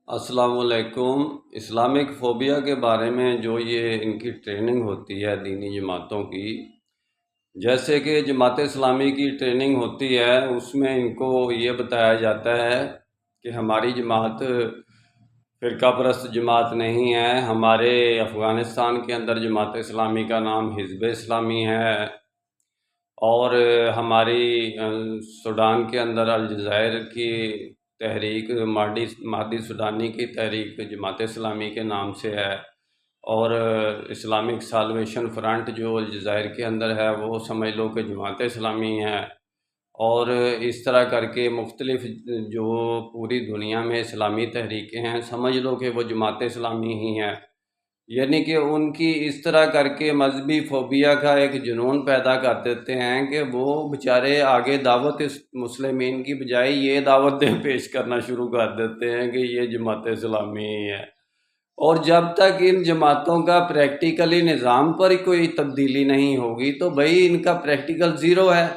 السلام علیکم۔ Islamic phobia کے بارے میں جو یہ ان کی ٹریننگ ہوتی ہے دینی جماعتوں کی، جیسے کہ جماعت اسلامی کی ٹریننگ ہوتی ہے، اس میں ان کو یہ بتایا جاتا ہے کہ ہماری جماعت فرقہ پرست جماعت نہیں ہے۔ ہمارے افغانستان کے اندر جماعت اسلامی کا نام حزب اسلامی ہے، اور ہماری سوڈان کے اندر الجزائر کی تحریک مہدی سوڈانی کی تحریک جماعت اسلامی کے نام سے ہے، اور اسلامک سالویشن فرنٹ جو الجزائر کے اندر ہے وہ سمجھ لو کہ جماعت اسلامی ہے، اور اس طرح کر کے مختلف جو پوری دنیا میں اسلامی تحریکیں ہیں سمجھ لو کہ وہ جماعت اسلامی ہی ہیں۔ یعنی کہ ان کی اس طرح کر کے مذہبی فوبیا کا ایک جنون پیدا کر دیتے ہیں کہ وہ بیچارے آگے دعوت مسلمین کی بجائے یہ دعوتیں پیش کرنا شروع کر دیتے ہیں کہ یہ جماعت اسلامی ہی ہے، اور جب تک ان جماعتوں کا پریکٹیکلی نظام پر کوئی تبدیلی نہیں ہوگی تو بھائی ان کا پریکٹیکل زیرو ہے۔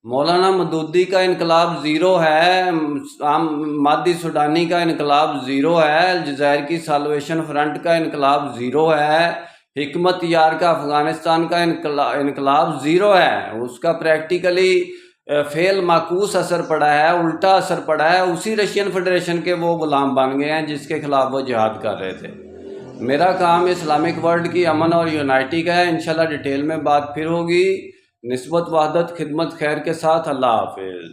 مولانا مودودی کا انقلاب زیرو ہے، مہدی سوڈانی کا انقلاب زیرو ہے، الجزائر کی سالویشن فرنٹ کا انقلاب زیرو ہے، حکمت یار کا افغانستان کا انقلاب زیرو ہے۔ اس کا پریکٹیکلی فیل معکوس اثر پڑا ہے، الٹا اثر پڑا ہے، اسی رشین فیڈریشن کے وہ غلام بن گئے ہیں جس کے خلاف وہ جہاد کر رہے تھے۔ میرا کام اسلامک ورلڈ کی امن اور یونائٹی کا ہے، انشاءاللہ ڈیٹیل میں بات پھر ہوگی۔ نسبت وحدت خدمت خیر کے ساتھ، اللہ حافظ۔